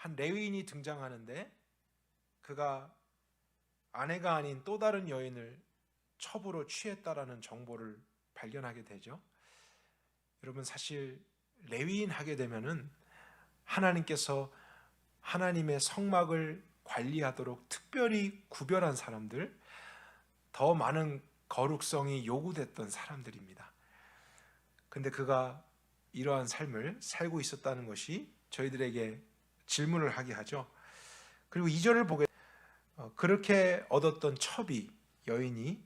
한 레위인이 등장하는데 그가 아내가 아닌 또 다른 여인을 첩으로 취했다라는 정보를 발견하게 되죠. 여러분, 사실 레위인 하게 되면은 하나님께서 하나님의 성막을 관리하도록 특별히 구별한 사람들, 더 많은 거룩성이 요구됐던 사람들입니다. 근데 그가 이러한 삶을 살고 있었다는 것이 저희들에게 질문을 하게 하죠. 그리고 2절을 보게 그렇게 얻었던 첩이 여인이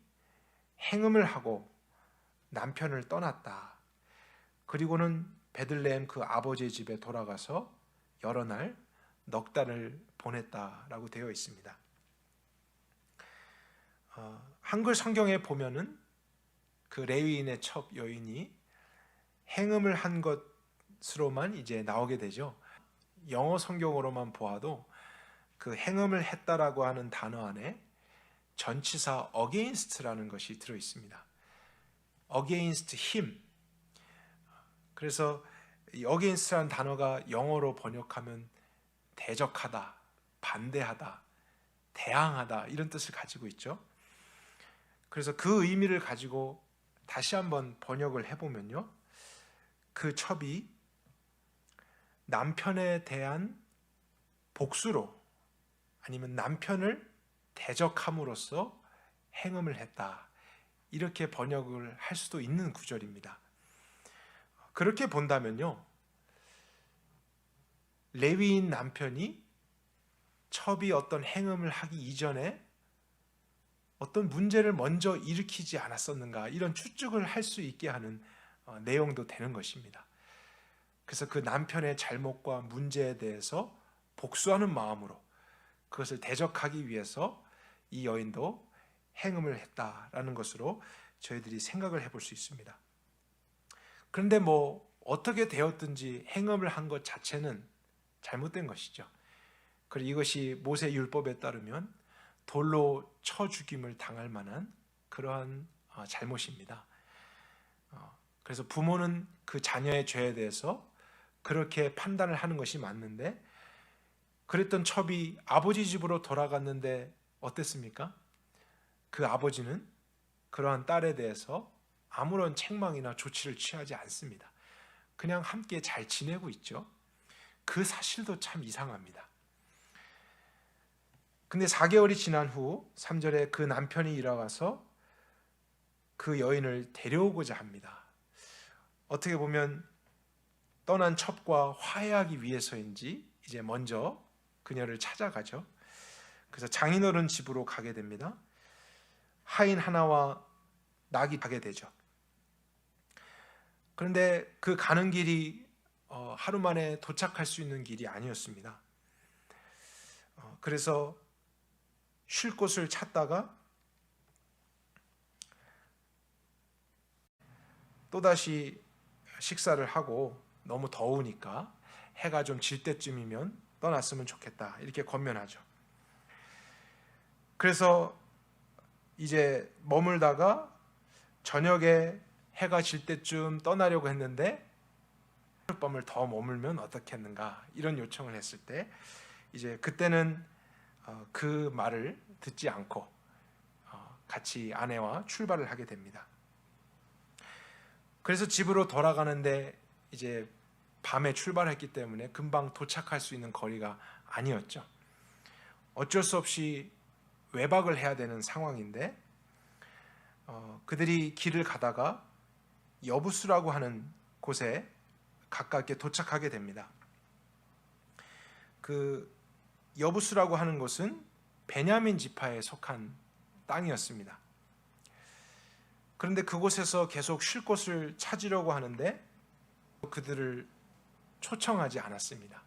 행음을 하고 남편을 떠났다. 그리고는 베들레헴 그 아버지의 집에 돌아가서 여러 날, 넉 달을 보냈다라고 되어 있습니다. 한글 성경에 보면은 그 레위인의 첩 여인이 행음을 한 것으로만 이제 나오게 되죠. 영어 성경으로만 보아도 그 행음을 했다라고 하는 단어 안에 전치사 against라는 것이 들어 있습니다. against him. 그래서 이 against라는 단어가 영어로 번역하면 대적하다, 반대하다, 대항하다 이런 뜻을 가지고 있죠. 그래서 그 의미를 가지고 다시 한번 번역을 해보면요, 그 첩이 남편에 대한 복수로 아니면 남편을 대적함으로써 행음을 했다, 이렇게 번역을 할 수도 있는 구절입니다. 그렇게 본다면요, 레위인 남편이 첩이 어떤 행음을 하기 이전에 어떤 문제를 먼저 일으키지 않았었는가, 이런 추측을 할 수 있게 하는 내용도 되는 것입니다. 그래서 그 남편의 잘못과 문제에 대해서 복수하는 마음으로 그것을 대적하기 위해서 이 여인도 행음을 했다라는 것으로 저희들이 생각을 해볼 수 있습니다. 그런데 어떻게 되었든지 행음을 한 것 자체는 잘못된 것이죠. 그리고 이것이 모세 율법에 따르면 돌로 쳐 죽임을 당할 만한 그러한 잘못입니다. 그래서 부모는 그 자녀의 죄에 대해서 그렇게 판단을 하는 것이 맞는데, 그랬던 첩이 아버지 집으로 돌아갔는데 어땠습니까? 그 아버지는 그러한 딸에 대해서 아무런 책망이나 조치를 취하지 않습니다. 그냥 함께 잘 지내고 있죠. 그 사실도 참 이상합니다. 근데 4개월이 지난 후 3절에 그 남편이 일어나서 그 여인을 데려오고자 합니다. 어떻게 보면 떠난 첩과 화해하기 위해서인지 이제 먼저 그녀를 찾아가죠. 그래서 장인어른 집으로 가게 됩니다. 하인 하나와 낙이 가게 되죠. 그런데 그 가는 길이 하루 만에 도착할 수 있는 길이 아니었습니다. 그래서 쉴 곳을 찾다가 또다시 식사를 하고 너무 더우니까 해가 좀 질 때쯤이면 떠났으면 좋겠다, 이렇게 권면하죠. 그래서 이제 머물다가 저녁에 해가 질 때쯤 떠나려고 했는데 하룻밤을 더 머물면 어떻겠는가, 이런 요청을 했을 때 이제 그때는 그 말을 듣지 않고 같이 아내와 출발을 하게 됩니다. 그래서 집으로 돌아가는데 이제 밤에 출발했기 때문에 금방 도착할 수 있는 거리가 아니었죠. 어쩔 수 없이 외박을 해야 되는 상황인데 그들이 길을 가다가 여부수라고 하는 곳에 가깝게 도착하게 됩니다. 그 여부수라고 하는 곳은 베냐민 지파에 속한 땅이었습니다. 그런데 그곳에서 계속 쉴 곳을 찾으려고 하는데 그들을 초청하지 않았습니다.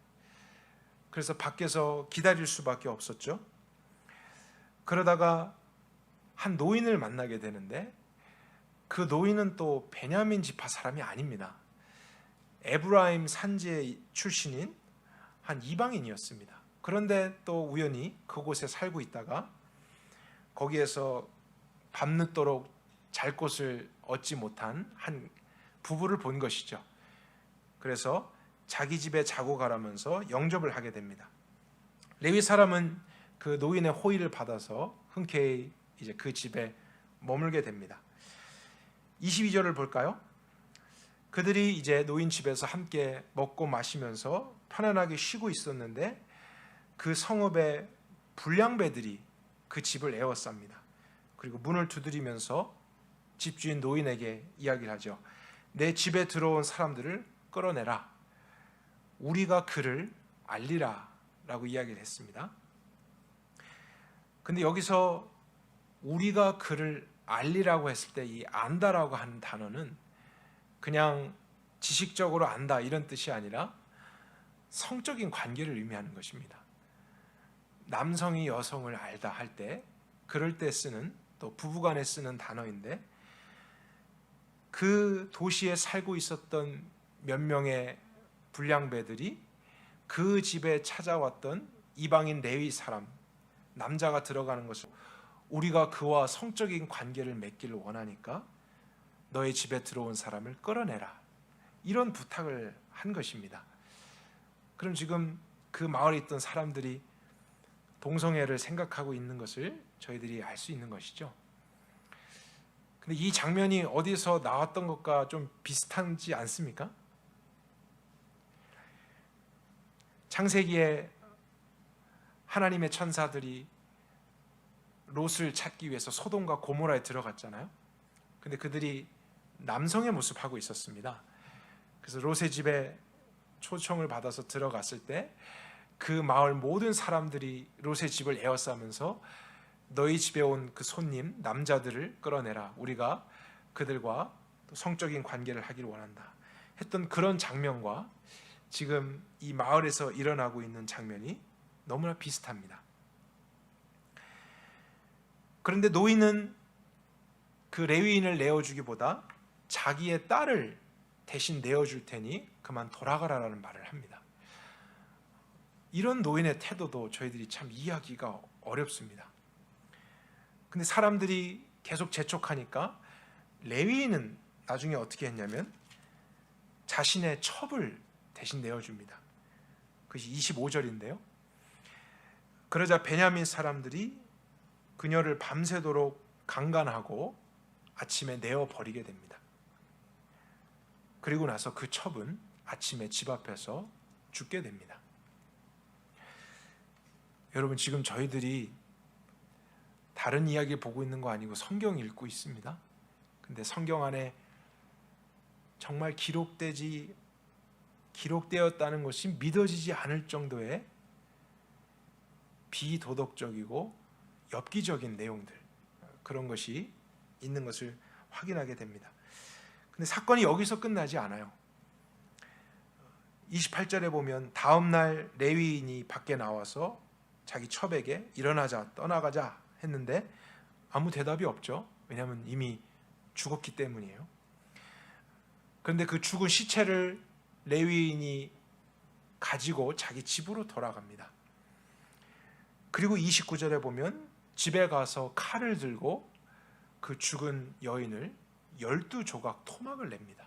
그래서 밖에서 기다릴 수밖에 없었죠. 그러다가 한 노인을 만나게 되는데 그 노인은 또 베냐민 지파 사람이 아닙니다. 에브라임 산지 출신인 한 이방인이었습니다. 그런데 또 우연히 그곳에 살고 있다가 거기에서 밤늦도록 잘 곳을 얻지 못한 한 부부를 본 것이죠. 그래서 자기 집에 자고 가라면서 영접을 하게 됩니다. 레위 사람은 그 노인의 호의를 받아서 흔쾌히 이제 그 집에 머물게 됩니다. 22절을 볼까요? 그들이 이제 노인 집에서 함께 먹고 마시면서 편안하게 쉬고 있었는데 그 성읍의 불량배들이 그 집을 에워쌉니다. 그리고 문을 두드리면서 집주인 노인에게 이야기를 하죠. 내 집에 들어온 사람들을 끌어내라. 우리가 그를 알리라 라고 이야기를 했습니다. 근데 여기서 우리가 그를 알리라고 했을 때 이 안다라고 하는 단어는 그냥 지식적으로 안다 이런 뜻이 아니라 성적인 관계를 의미하는 것입니다. 남성이 여성을 알다 할 때 그럴 때 쓰는, 또 부부간에 쓰는 단어인데, 그 도시에 살고 있었던 몇 명의 불량배들이 그 집에 찾아왔던 이방인 레위 사람, 남자가 들어가는 것을, 우리가 그와 성적인 관계를 맺기를 원하니까 너의 집에 들어온 사람을 끌어내라, 이런 부탁을 한 것입니다. 그럼 지금 그 마을에 있던 사람들이 동성애를 생각하고 있는 것을 저희들이 알 수 있는 것이죠. 근데 이 장면이 어디서 나왔던 것과 좀 비슷하지 않습니까? 창세기에 하나님의 천사들이 롯을 찾기 위해서 소돔과 고모라에 들어갔잖아요. 근데 그들이 남성의 모습하고 있었습니다. 그래서 롯의 집에 초청을 받아서 들어갔을 때 그 마을 모든 사람들이 롯의 집을 에워싸면서 너희 집에 온 그 손님 남자들을 끌어내라, 우리가 그들과 성적인 관계를 하기를 원한다 했던 그런 장면과 지금 이 마을에서 일어나고 있는 장면이 너무나 비슷합니다. 그런데 노인은 그 레위인을 내어주기보다 자기의 딸을 대신 내어줄 테니 그만 돌아가라라는 말을 합니다. 이런 노인의 태도도 저희들이 참 이해하기가 어렵습니다. 근데 사람들이 계속 재촉하니까 레위인은 나중에 어떻게 했냐면 자신의 첩을 대신 내어줍니다. 그것이 25절인데요. 그러자 베냐민 사람들이 그녀를 밤새도록 강간하고 아침에 내어버리게 됩니다. 그리고 나서 그 첩은 아침에 집 앞에서 죽게 됩니다. 여러분, 지금 저희들이 다른 이야기 보고 있는 거 아니고 성경 읽고 있습니다. 근데 성경 안에 정말 기록되었다는 것이 믿어지지 않을 정도의 비도덕적이고 엽기적인 내용들, 그런 것이 있는 것을 확인하게 됩니다. 근데 사건이 여기서 끝나지 않아요. 28절에 보면 다음 날 레위인이 밖에 나와서 자기 첩에게 일어나자, 떠나가자 했는데 아무 대답이 없죠. 왜냐하면 이미 죽었기 때문이에요. 그런데 그 죽은 시체를 레위인이 가지고 자기 집으로 돌아갑니다. 그리고 29절에 보면 집에 가서 칼을 들고 그 죽은 여인을 12조각 토막을 냅니다.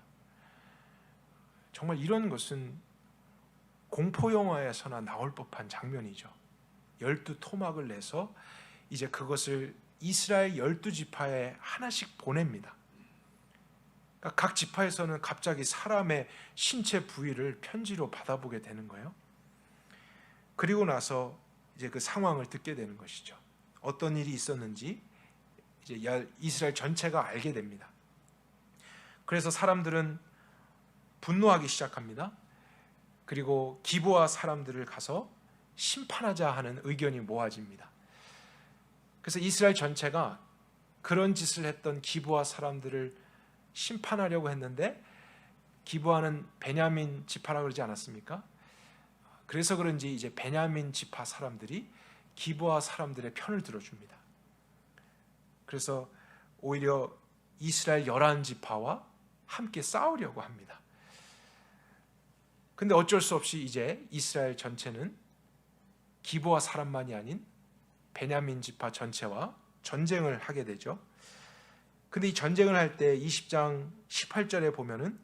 정말 이런 것은 공포영화에서나 나올 법한 장면이죠. 12토막을 내서 이제 그것을 이스라엘 12지파에 하나씩 보냅니다. 그러니까 각 지파에서는 갑자기 사람의 신체 부위를 편지로 받아보게 되는 거예요. 그리고 나서 이제 그 상황을 듣게 되는 것이죠. 어떤 일이 있었는지 이제 이스라엘 전체가 알게 됩니다. 그래서 사람들은 분노하기 시작합니다. 그리고 기브아 사람들을 가서 심판하자 하는 의견이 모아집니다. 그래서 이스라엘 전체가 그런 짓을 했던 기브아 사람들을 심판하려고 했는데, 기브아는 베냐민 지파라고 그러지 않았습니까? 그래서 그런지 이제 베냐민 지파 사람들이 기브아 사람들의 편을 들어줍니다. 그래서 오히려 이스라엘 11지파와 함께 싸우려고 합니다. 근데 어쩔 수 없이 이제 이스라엘 전체는 기브아 사람만이 아닌 베냐민 지파 전체와 전쟁을 하게 되죠. 근데 이 전쟁을 할 때 20장 18절에 보면은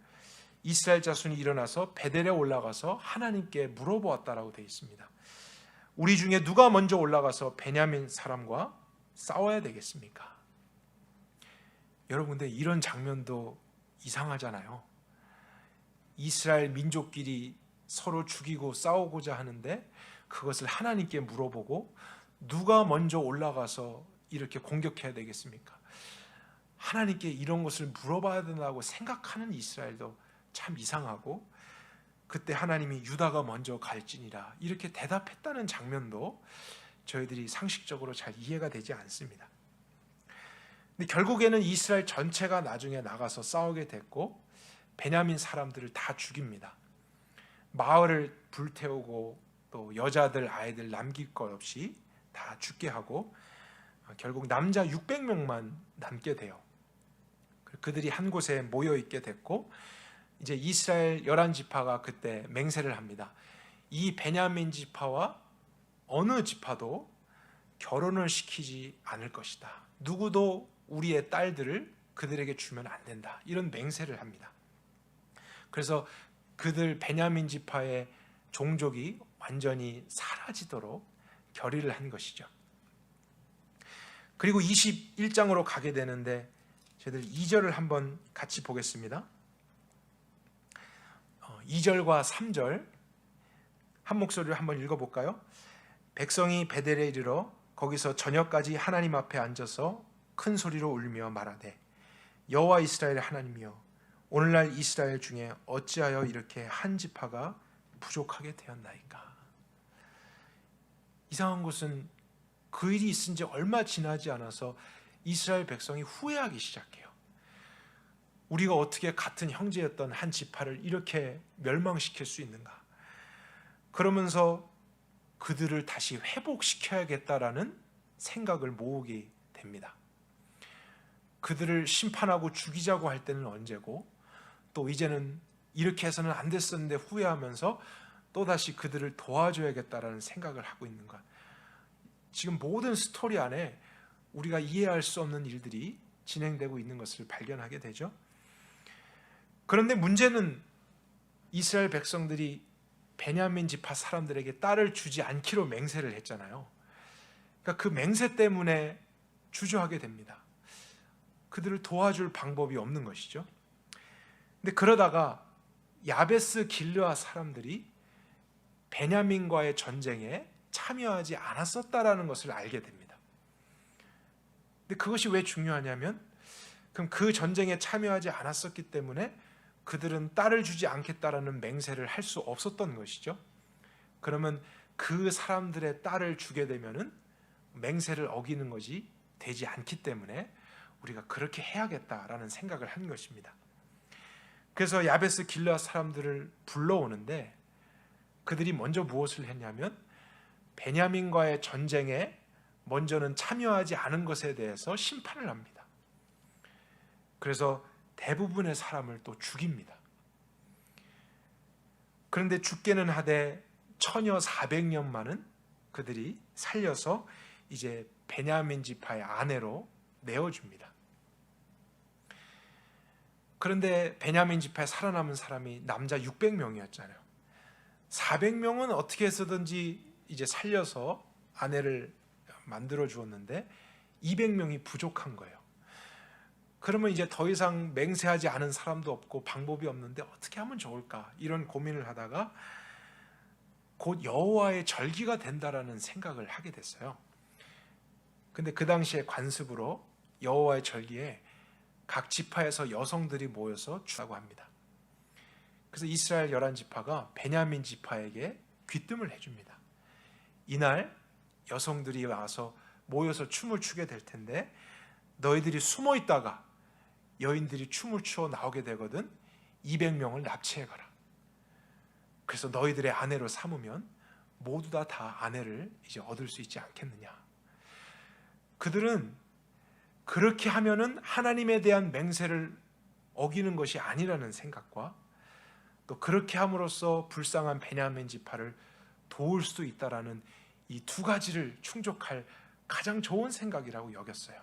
이스라엘 자손이 일어나서 베델에 올라가서 하나님께 물어보았다라고 되어 있습니다. 우리 중에 누가 먼저 올라가서 베냐민 사람과 싸워야 되겠습니까? 여러분, 근데 이런 장면도 이상하잖아요. 이스라엘 민족끼리 서로 죽이고 싸우고자 하는데 그것을 하나님께 물어보고 누가 먼저 올라가서 이렇게 공격해야 되겠습니까? 하나님께 이런 것을 물어봐야 된다고 생각하는 이스라엘도 참 이상하고, 그때 하나님이 유다가 먼저 갈지니라 이렇게 대답했다는 장면도 저희들이 상식적으로 잘 이해가 되지 않습니다. 근데 결국에는 이스라엘 전체가 나중에 나가서 싸우게 됐고 베냐민 사람들을 다 죽입니다. 마을을 불태우고 또 여자들 아이들 남길 것 없이 다 죽게 하고 결국 남자 600명만 남게 돼요. 그들이 한 곳에 모여 있게 됐고, 이제 이스라엘 11지파가 그때 맹세를 합니다. 이 베냐민 지파와 어느 지파도 결혼을 시키지 않을 것이다. 누구도 우리의 딸들을 그들에게 주면 안 된다. 이런 맹세를 합니다. 그래서 그들 베냐민 지파의 종족이 완전히 사라지도록 결의를 한 것이죠. 그리고 21장으로 가게 되는데 저희들 2절을 한번 같이 보겠습니다. 2절과 3절 한 목소리로 한번 읽어볼까요? 백성이 베델에 이르러 거기서 저녁까지 하나님 앞에 앉아서 큰 소리로 울며 말하되 여호와 이스라엘의 하나님이여, 오늘날 이스라엘 중에 어찌하여 이렇게 한 지파가 부족하게 되었나이까. 이상한 것은 그 일이 있은 지 얼마 지나지 않아서 이스라엘 백성이 후회하기 시작해요. 우리가 어떻게 같은 형제였던 한 지파를 이렇게 멸망시킬 수 있는가? 그러면서 그들을 다시 회복시켜야겠다라는 생각을 모으게 됩니다. 그들을 심판하고 죽이자고 할 때는 언제고, 또 이제는 이렇게 해서는 안 됐었는데 후회하면서 또다시 그들을 도와줘야겠다라는 생각을 하고 있는 것. 지금 모든 스토리 안에 우리가 이해할 수 없는 일들이 진행되고 있는 것을 발견하게 되죠. 그런데 문제는 이스라엘 백성들이 베냐민 지파 사람들에게 딸을 주지 않기로 맹세를 했잖아요. 그러니까 그 맹세 때문에 주저하게 됩니다. 그들을 도와줄 방법이 없는 것이죠. 근데 그러다가 야베스 길르앗 사람들이 베냐민과의 전쟁에 참여하지 않았었다라는 것을 알게 됩니다. 근데 그것이 왜 중요하냐면, 그럼 그 전쟁에 참여하지 않았었기 때문에 그들은 딸을 주지 않겠다라는 맹세를 할 수 없었던 것이죠. 그러면 그 사람들의 딸을 주게 되면은 맹세를 어기는 것이 되지 않기 때문에 우리가 그렇게 해야겠다라는 생각을 한 것입니다. 그래서 야베스 길르앗 사람들을 불러오는데 그들이 먼저 무엇을 했냐면 베냐민과의 전쟁에 먼저는 참여하지 않은 것에 대해서 심판을 합니다. 그래서 대부분의 사람을 또 죽입니다. 그런데 죽게는 하되 처녀 400년만은 그들이 살려서 이제 베냐민 지파의 아내로 내어줍니다. 그런데 베냐민 지파에 살아남은 사람이 남자 600명이었잖아요. 400명은 어떻게 해서든지 이제 살려서 아내를 만들어 주었는데 200명이 부족한 거예요. 그러면 이제 더 이상 맹세하지 않은 사람도 없고 방법이 없는데 어떻게 하면 좋을까? 이런 고민을 하다가 곧 여호와의 절기가 된다라는 생각을 하게 됐어요. 근데 그 당시에 관습으로 여호와의 절기에 각 지파에서 여성들이 모여서 주라고 합니다. 그래서 이스라엘 11지파가 베냐민 지파에게 귀뜸을 해줍니다. 이날 여성들이 와서 모여서 춤을 추게 될 텐데 너희들이 숨어 있다가 여인들이 춤을 추어 나오게 되거든 200명을 납치해가라. 그래서 너희들의 아내로 삼으면 모두 다 아내를 이제 얻을 수 있지 않겠느냐. 그들은 그렇게 하면은 하나님에 대한 맹세를 어기는 것이 아니라는 생각과 또 그렇게 함으로써 불쌍한 베냐민 지파를 도울 수도 있다라는 이 두 가지를 충족할 가장 좋은 생각이라고 여겼어요.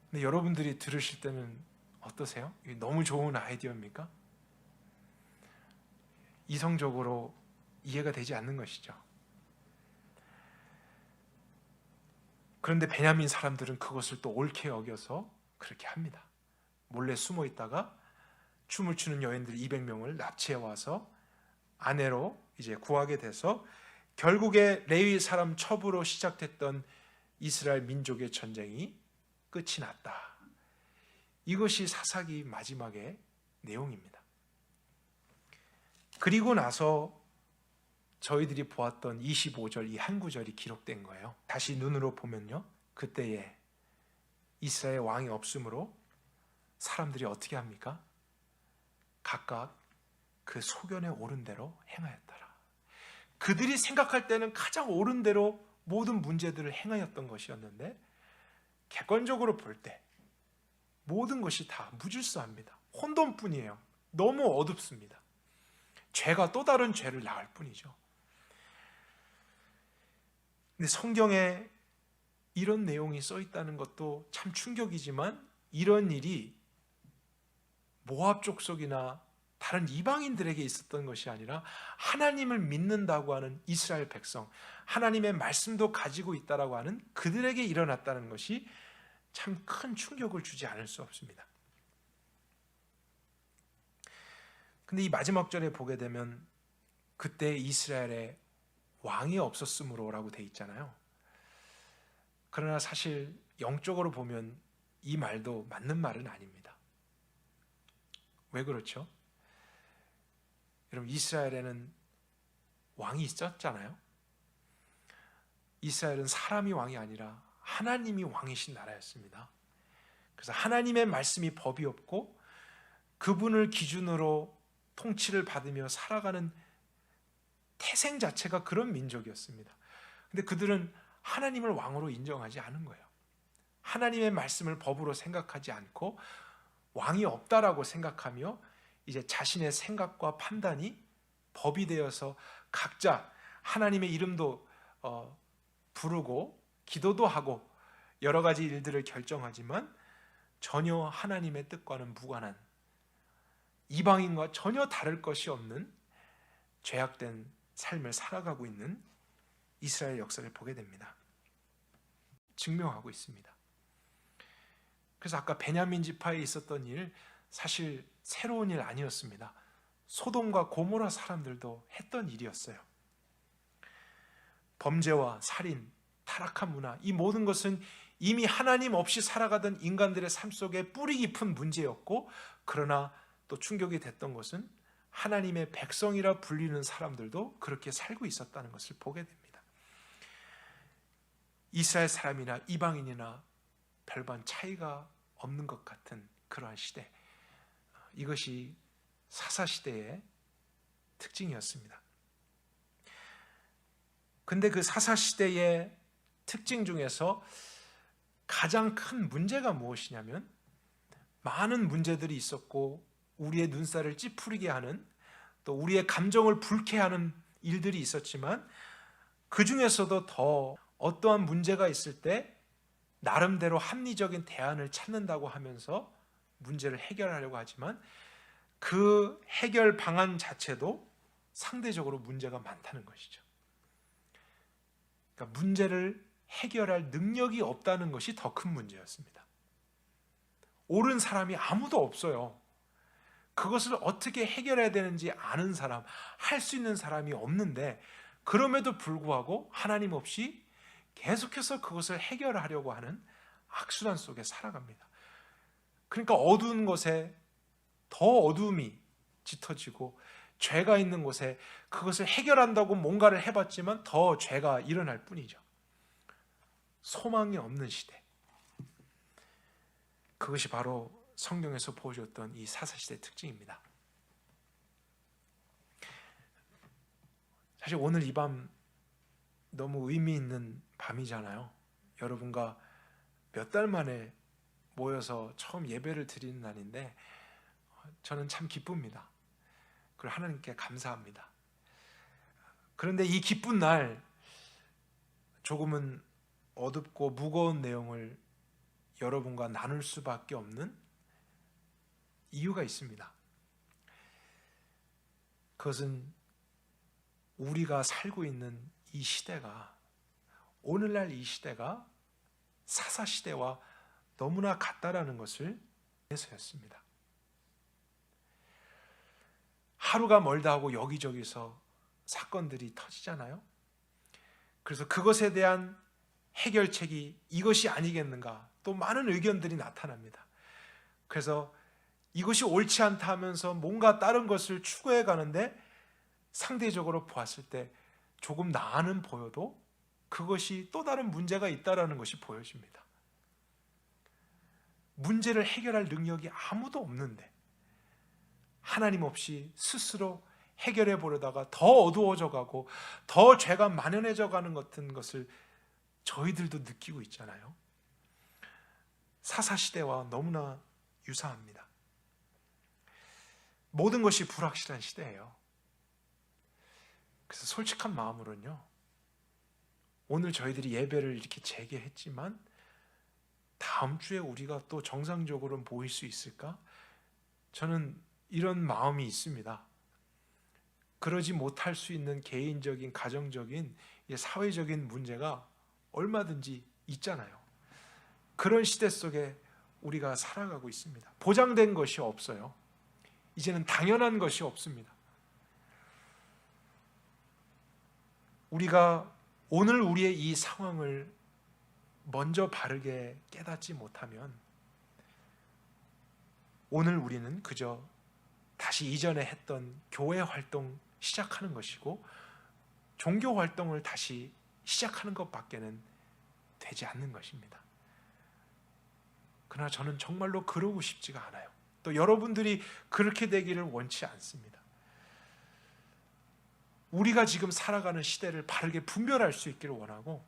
근데 여러분들이 들으실 때는 어떠세요? 이게 너무 좋은 아이디어입니까? 이성적으로 이해가 되지 않는 것이죠. 그런데 베냐민 사람들은 그것을 또 옳게 여겨서 그렇게 합니다. 몰래 숨어 있다가 춤을 추는 여인들 200명을 납치해 와서 아내로 이제 구하게 돼서 결국에 레위 사람 첩으로 시작됐던 이스라엘 민족의 전쟁이 끝이 났다. 이것이 사사기 마지막의 내용입니다. 그리고 나서 저희들이 보았던 25절 이 한 구절이 기록된 거예요. 다시 눈으로 보면요, 그때에 이스라엘 왕이 없으므로 사람들이 어떻게 합니까? 각각 그 소견에 옳은 대로 행하였더라. 그들이 생각할 때는 가장 옳은 대로 모든 문제들을 행하였던 것이었는데, 객관적으로 볼 때 모든 것이 다 무질서합니다. 혼돈뿐이에요. 너무 어둡습니다. 죄가 또 다른 죄를 낳을 뿐이죠. 근데 성경에 이런 내용이 써 있다는 것도 참 충격이지만, 이런 일이 모압 족속이나 다른 이방인들에게 있었던 것이 아니라 하나님을 믿는다고 하는 이스라엘 백성, 하나님의 말씀도 가지고 있다라고 하는 그들에게 일어났다는 것이 참 큰 충격을 주지 않을 수 없습니다. 근데 이 마지막 절에 보게 되면 그때 이스라엘에 왕이 없었으므로라고 돼 있잖아요. 그러나 사실 영적으로 보면 이 말도 맞는 말은 아닙니다. 왜 그렇죠? 여러분, 이스라엘에는 왕이 있었잖아요. 이스라엘은 사람이 왕이 아니라 하나님이 왕이신 나라였습니다. 그래서 하나님의 말씀이 법이었고 그분을 기준으로 통치를 받으며 살아가는 태생 자체가 그런 민족이었습니다. 근데 그들은 하나님을 왕으로 인정하지 않은 거예요. 하나님의 말씀을 법으로 생각하지 않고 왕이 없다라고 생각하며 이제 자신의 생각과 판단이 법이 되어서 각자 하나님의 이름도 부르고 기도도 하고 여러 가지 일들을 결정하지만 전혀 하나님의 뜻과는 무관한, 이방인과 전혀 다를 것이 없는 죄악된 삶을 살아가고 있는 이스라엘 역사를 보게 됩니다. 증명하고 있습니다. 그래서 아까 베냐민 지파에 있었던 일, 사실 새로운 일 아니었습니다. 소돔과 고모라 사람들도 했던 일이었어요. 범죄와 살인, 타락한 문화, 이 모든 것은 이미 하나님 없이 살아가던 인간들의 삶 속에 뿌리 깊은 문제였고, 그러나 또 충격이 됐던 것은 하나님의 백성이라 불리는 사람들도 그렇게 살고 있었다는 것을 보게 됩니다. 이스라엘 사람이나 이방인이나 별반 차이가 없는 것 같은 그러한 시대, 이것이 사사시대의 특징이었습니다. 근데 그 사사시대의 특징 중에서 가장 큰 문제가 무엇이냐면, 많은 문제들이 있었고 우리의 눈살을 찌푸리게 하는, 또 우리의 감정을 불쾌하는 일들이 있었지만, 그 중에서도 더 어떠한 문제가 있을 때 나름대로 합리적인 대안을 찾는다고 하면서 문제를 해결하려고 하지만, 그 해결 방안 자체도 상대적으로 문제가 많다는 것이죠. 그러니까 문제를 해결할 능력이 없다는 것이 더 큰 문제였습니다. 옳은 사람이 아무도 없어요. 그것을 어떻게 해결해야 되는지 아는 사람, 할 수 있는 사람이 없는데, 그럼에도 불구하고 하나님 없이 계속해서 그것을 해결하려고 하는 악순환 속에 살아갑니다. 그러니까 어두운 곳에 더 어두움이 짙어지고, 죄가 있는 곳에 그것을 해결한다고 뭔가를 해봤지만 더 죄가 일어날 뿐이죠. 소망이 없는 시대. 그것이 바로 성경에서 보여줬던 이 사사시대의 특징입니다. 사실 오늘 이 밤 너무 의미 있는 밤이잖아요. 여러분과 몇 달 만에 모여서 처음 예배를 드리는 날인데 저는 참 기쁩니다. 그리고 하나님께 감사합니다. 그런데 이 기쁜 날, 조금은 어둡고 무거운 내용을 여러분과 나눌 수밖에 없는 이유가 있습니다. 그것은 우리가 살고 있는 이 시대가, 오늘날 이 시대가 사사시대와 너무나 같다라는 것을 해서였습니다. 하루가 멀다 하고 여기저기서 사건들이 터지잖아요. 그래서 그것에 대한 해결책이 이것이 아니겠는가, 또 많은 의견들이 나타납니다. 그래서 이것이 옳지 않다 하면서 뭔가 다른 것을 추구해 가는데, 상대적으로 보았을 때 조금 나아는 보여도 그것이 또 다른 문제가 있다는 것이 보여집니다. 문제를 해결할 능력이 아무도 없는데 하나님 없이 스스로 해결해 보려다가 더 어두워져 가고 더 죄가 만연해져 가는 같은 것을 저희들도 느끼고 있잖아요. 사사시대와 너무나 유사합니다. 모든 것이 불확실한 시대예요. 그래서 솔직한 마음으로는요, 오늘 저희들이 예배를 이렇게 재개했지만 다음 주에 우리가 또 정상적으로 모일 수 있을까? 저는 이런 마음이 있습니다. 그러지 못할 수 있는 개인적인, 가정적인, 사회적인 문제가 얼마든지 있잖아요. 그런 시대 속에 우리가 살아가고 있습니다. 보장된 것이 없어요. 이제는 당연한 것이 없습니다. 우리가 오늘 우리의 이 상황을 먼저 바르게 깨닫지 못하면 오늘 우리는 그저 다시 이전에 했던 교회 활동 시작하는 것이고 종교 활동을 다시 시작하는 것밖에는 되지 않는 것입니다. 그러나 저는 정말로 그러고 싶지가 않아요. 또 여러분들이 그렇게 되기를 원치 않습니다. 우리가 지금 살아가는 시대를 바르게 분별할 수 있기를 원하고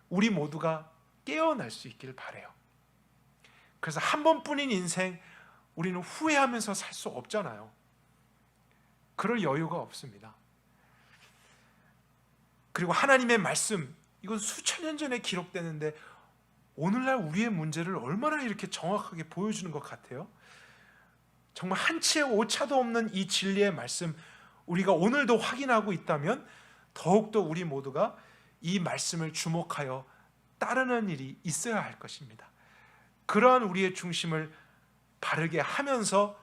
우리 모두가 깨어날 수 있기를 바라요. 그래서 한 번뿐인 인생 우리는 후회하면서 살 수 없잖아요. 그럴 여유가 없습니다. 그리고 하나님의 말씀, 이건 수천 년 전에 기록되는데 오늘날 우리의 문제를 얼마나 이렇게 정확하게 보여주는 것 같아요. 정말 한치의 오차도 없는 이 진리의 말씀, 우리가 오늘도 확인하고 있다면 더욱더 우리 모두가 이 말씀을 주목하여 따르는 일이 있어야 할 것입니다. 그러한 우리의 중심을 바르게 하면서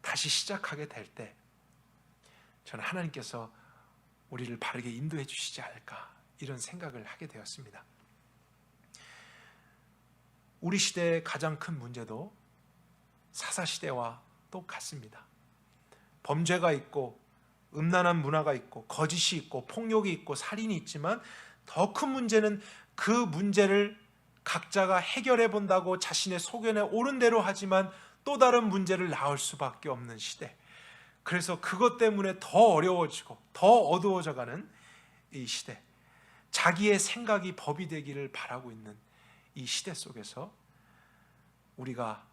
다시 시작하게 될 때 저는 하나님께서 우리를 바르게 인도해 주시지 않을까, 이런 생각을 하게 되었습니다. 우리 시대의 가장 큰 문제도 사사시대와 똑같습니다. 범죄가 있고 음란한 문화가 있고 거짓이 있고 폭력이 있고 살인이 있지만 더 큰 문제는 그 문제를 각자가 해결해 본다고 자신의 소견에 옳은 대로 하지만 또 다른 문제를 낳을 수밖에 없는 시대. 그래서 그것 때문에 더 어려워지고 더 어두워져 가는 이 시대, 자기의 생각이 법이 되기를 바라고 있는 이 시대 속에서 우리가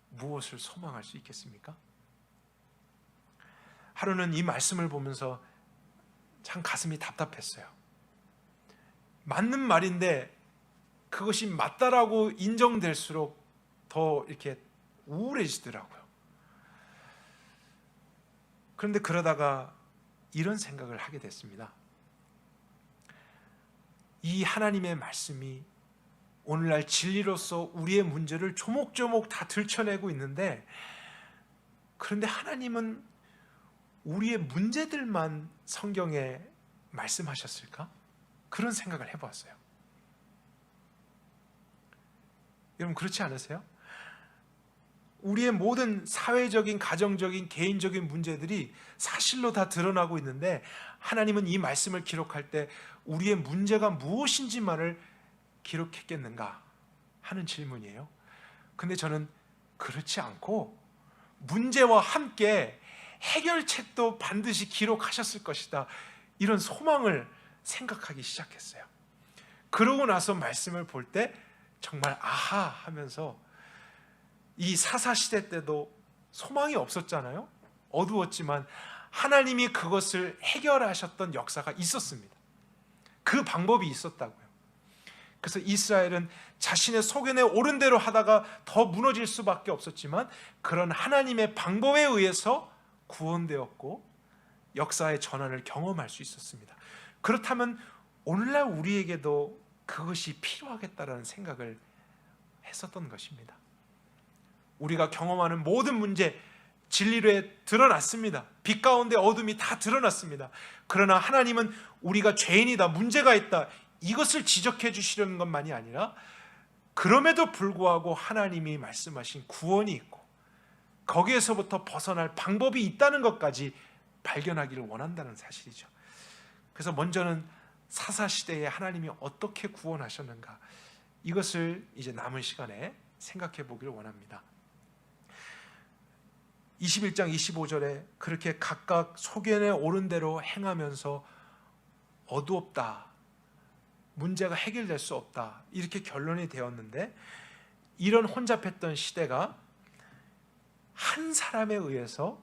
무엇을 소망할 수 있겠습니까? 하루는 이 말씀을 보면서 참 가슴이 답답했어요. 맞는 말인데 그것이 맞다라고 인정될수록 더 이렇게 우울해지더라고요. 그런데 그러다가 이런 생각을 하게 됐습니다. 이 하나님의 말씀이 오늘날 진리로서 우리의 문제를 조목조목 다 들춰내고 있는데, 그런데 하나님은 우리의 문제들만 성경에 말씀하셨을까? 그런 생각을 해보았어요. 여러분 그렇지 않으세요? 우리의 모든 사회적인, 가정적인, 개인적인 문제들이 사실로 다 드러나고 있는데 하나님은 이 말씀을 기록할 때 우리의 문제가 무엇인지만을 기록했겠는가 하는 질문이에요. 근데 저는 그렇지 않고 문제와 함께 해결책도 반드시 기록하셨을 것이다, 이런 소망을 생각하기 시작했어요. 그러고 나서 말씀을 볼 때 정말 아하 하면서, 이 사사시대 때도 소망이 없었잖아요. 어두웠지만 하나님이 그것을 해결하셨던 역사가 있었습니다. 그 방법이 있었다고요. 그래서 이스라엘은 자신의 소견에 옳은 대로 하다가 더 무너질 수밖에 없었지만 그런 하나님의 방법에 의해서 구원되었고 역사의 전환을 경험할 수 있었습니다. 그렇다면 오늘날 우리에게도 그것이 필요하겠다라는 생각을 했었던 것입니다. 우리가 경험하는 모든 문제, 진리에 드러났습니다. 빛 가운데 어둠이 다 드러났습니다. 그러나 하나님은 우리가 죄인이다, 문제가 있다, 이것을 지적해 주시려는 것만이 아니라 그럼에도 불구하고 하나님이 말씀하신 구원이 있고 거기에서부터 벗어날 방법이 있다는 것까지 발견하기를 원한다는 사실이죠. 그래서 먼저는 사사시대에 하나님이 어떻게 구원하셨는가, 이것을 이제 남은 시간에 생각해 보기를 원합니다. 21장 25절에 그렇게 각각 소견에 오른 대로 행하면서 어두웠다, 문제가 해결될 수 없다, 이렇게 결론이 되었는데, 이런 혼잡했던 시대가 한 사람에 의해서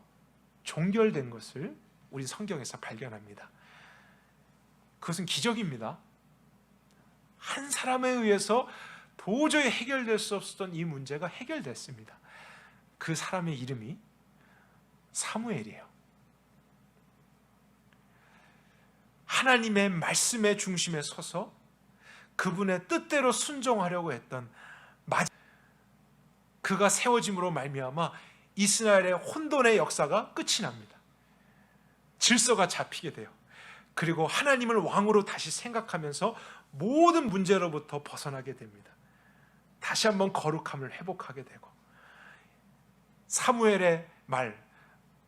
종결된 것을 우리 성경에서 발견합니다. 그것은 기적입니다. 한 사람에 의해서 도저히 해결될 수 없었던 이 문제가 해결됐습니다. 그 사람의 이름이 사무엘이에요. 하나님의 말씀의 중심에 서서 그분의 뜻대로 순종하려고 했던 그가 세워짐으로 말미암아 이스라엘의 혼돈의 역사가 끝이 납니다. 질서가 잡히게 돼요. 그리고 하나님을 왕으로 다시 생각하면서 모든 문제로부터 벗어나게 됩니다. 다시 한번 거룩함을 회복하게 되고, 사무엘의 말,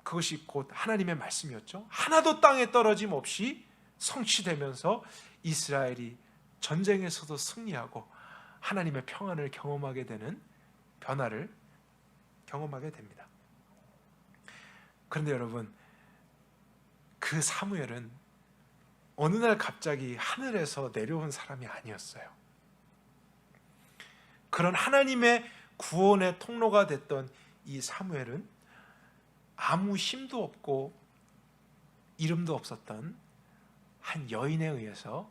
그것이 곧 하나님의 말씀이었죠. 하나도 땅에 떨어짐 없이 성취되면서 이스라엘이 전쟁에서도 승리하고 하나님의 평안을 경험하게 되는 변화를 경험하게 됩니다. 그런데 여러분, 그 사무엘은 어느 날 갑자기 하늘에서 내려온 사람이 아니었어요. 그런 하나님의 구원의 통로가 됐던 이 사무엘은 아무 힘도 없고 이름도 없었던 한 여인에 의해서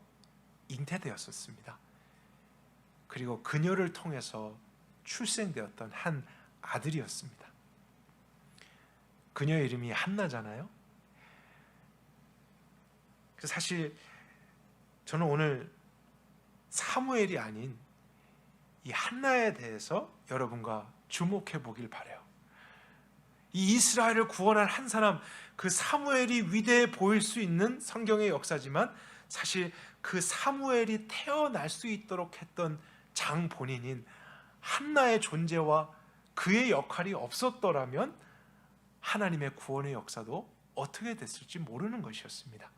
잉태되었었습니다. 그리고 그녀를 통해서 출생되었던 한 아들이었습니다. 그녀의 이름이 한나잖아요. 그래서 사실 저는 오늘 사무엘이 아닌 이 한나에 대해서 여러분과 주목해 보길 바라요. 이 이스라엘을 구원한 한 사람, 그 사무엘이 위대해 보일 수 있는 성경의 역사지만 사실 그 사무엘이 태어날 수 있도록 했던 장 본인인 한나의 존재와 그의 역할이 없었더라면 하나님의 구원의 역사도 어떻게 됐을지 모르는 것이었습니다.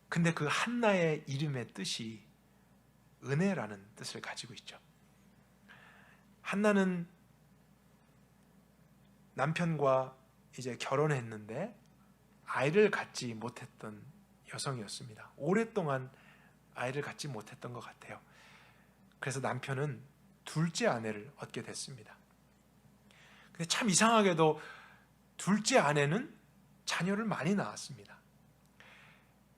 근데 그 한나의 이름의 뜻이 은혜라는 뜻을 가지고 있죠. 한나는 남편과 이제 결혼했는데 아이를 갖지 못했던 여성이었습니다. 오랫동안 아이를 갖지 못했던 것 같아요. 그래서 남편은 둘째 아내를 얻게 됐습니다. 근데 참 이상하게도 둘째 아내는 자녀를 많이 낳았습니다.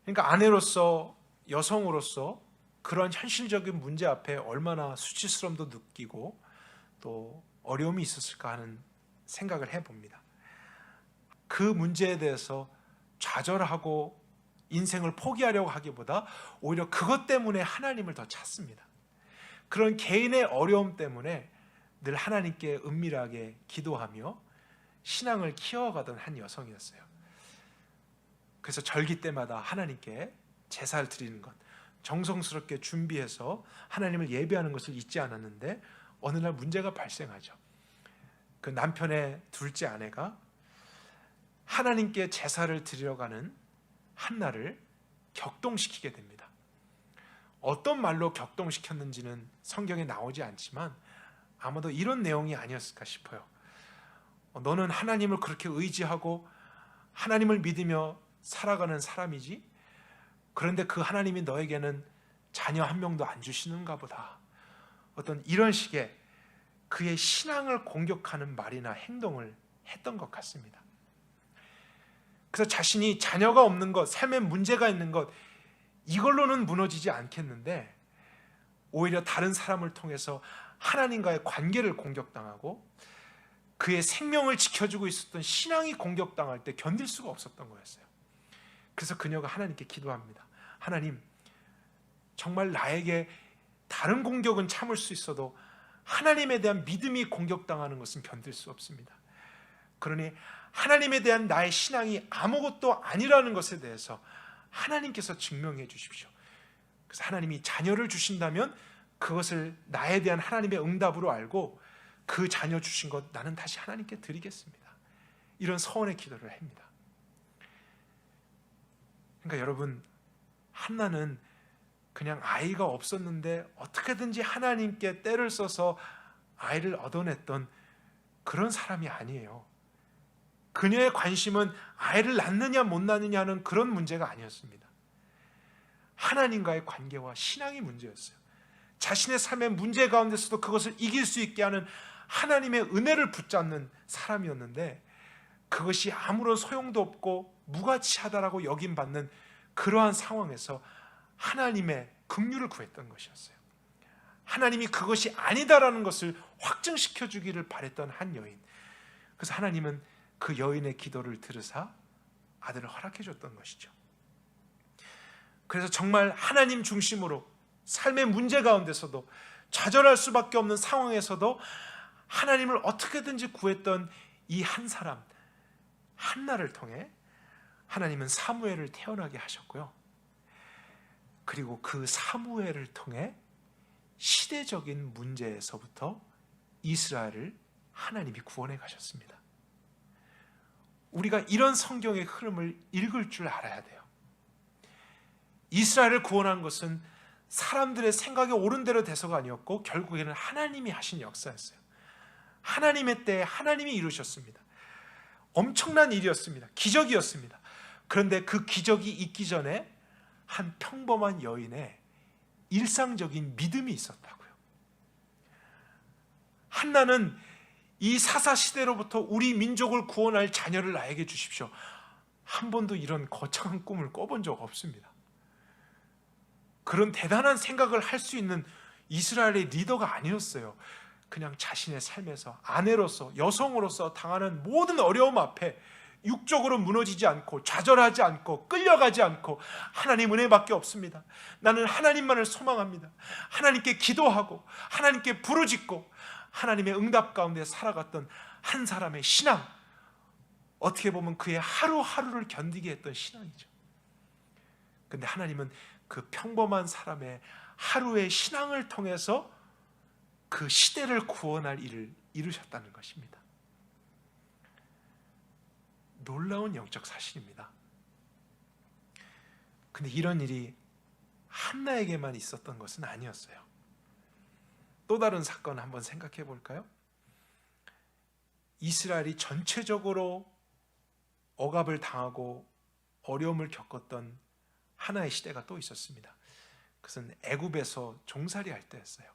그러니까 아내로서, 여성으로서 그런 현실적인 문제 앞에 얼마나 수치스러움도 느끼고 또 어려움이 있었을까 하는 생각을 해봅니다. 그 문제에 대해서 좌절하고 인생을 포기하려고 하기보다 오히려 그것 때문에 하나님을 더 찾습니다. 그런 개인의 어려움 때문에 늘 하나님께 은밀하게 기도하며 신앙을 키워가던 한 여성이었어요. 그래서 절기 때마다 하나님께 제사를 드리는 것, 정성스럽게 준비해서 하나님을 예배하는 것을 잊지 않았는데 어느 날 문제가 발생하죠. 그 남편의 둘째 아내가 하나님께 제사를 드리러 가는 한나를 격동시키게 됩니다. 어떤 말로 격동시켰는지는 성경에 나오지 않지만 아마도 이런 내용이 아니었을까 싶어요. 너는 하나님을 그렇게 의지하고 하나님을 믿으며 살아가는 사람이지, 그런데 그 하나님이 너에게는 자녀 한 명도 안 주시는가 보다. 어떤 이런 식의 그의 신앙을 공격하는 말이나 행동을 했던 것 같습니다. 그래서 자신이 자녀가 없는 것, 삶에 문제가 있는 것, 이걸로는 무너지지 않겠는데 오히려 다른 사람을 통해서 하나님과의 관계를 공격당하고 그의 생명을 지켜주고 있었던 신앙이 공격당할 때 견딜 수가 없었던 거였어요. 그래서 그녀가 하나님께 기도합니다. 하나님, 정말 나에게 다른 공격은 참을 수 있어도 하나님에 대한 믿음이 공격당하는 것은 견딜 수 없습니다. 그러니 하나님에 대한 나의 신앙이 아무것도 아니라는 것에 대해서 하나님께서 증명해 주십시오. 그래서 하나님이 자녀를 주신다면 그것을 나에 대한 하나님의 응답으로 알고 그 자녀 주신 것 나는 다시 하나님께 드리겠습니다. 이런 서원의 기도를 합니다. 그러니까 여러분, 한나는 그냥 아이가 없었는데 어떻게든지 하나님께 때를 써서 아이를 얻어냈던 그런 사람이 아니에요. 그녀의 관심은 아이를 낳느냐 못 낳느냐는 그런 문제가 아니었습니다. 하나님과의 관계와 신앙이 문제였어요. 자신의 삶의 문제 가운데서도 그것을 이길 수 있게 하는 하나님의 은혜를 붙잡는 사람이었는데, 그것이 아무런 소용도 없고 무가치하다라고 여김받는 그러한 상황에서 하나님의 긍휼을 구했던 것이었어요. 하나님이 그것이 아니다라는 것을 확증시켜 주기를 바랬던 한 여인. 그래서 하나님은 그 여인의 기도를 들으사 아들을 허락해 줬던 것이죠. 그래서 정말 하나님 중심으로 삶의 문제 가운데서도 좌절할 수밖에 없는 상황에서도 하나님을 어떻게든지 구했던 이 한 사람 한나를 통해 하나님은 사무엘을 태어나게 하셨고요. 그리고 그 사무엘을 통해 시대적인 문제에서부터 이스라엘을 하나님이 구원해 가셨습니다. 우리가 이런 성경의 흐름을 읽을 줄 알아야 돼요. 이스라엘을 구원한 것은 사람들의 생각에 옳은 대로 돼서가 아니었고 결국에는 하나님이 하신 역사였어요. 하나님의 때에 하나님이 이루셨습니다. 엄청난 일이었습니다. 기적이었습니다. 그런데 그 기적이 있기 전에 한 평범한 여인의 일상적인 믿음이 있었다고요. 한나는 이 사사시대로부터 우리 민족을 구원할 자녀를 나에게 주십시오, 한 번도 이런 거창한 꿈을 꿔본 적 없습니다. 그런 대단한 생각을 할 수 있는 이스라엘의 리더가 아니었어요. 그냥 자신의 삶에서 아내로서, 여성으로서 당하는 모든 어려움 앞에 육적으로 무너지지 않고 좌절하지 않고 끌려가지 않고 하나님 은혜밖에 없습니다, 나는 하나님만을 소망합니다, 하나님께 기도하고 하나님께 부르짖고 하나님의 응답 가운데 살아갔던 한 사람의 신앙, 어떻게 보면 그의 하루하루를 견디게 했던 신앙이죠. 그런데 하나님은 그 평범한 사람의 하루의 신앙을 통해서 그 시대를 구원할 일을 이루셨다는 것입니다. 놀라운 영적 사실입니다. 근데 이런 일이 한나에게만 있었던 것은 아니었어요. 또 다른 사건 한번 생각해 볼까요? 이스라엘이 전체적으로 억압을 당하고 어려움을 겪었던 하나의 시대가 또 있었습니다. 그것은 애굽에서 종살이 할 때였어요.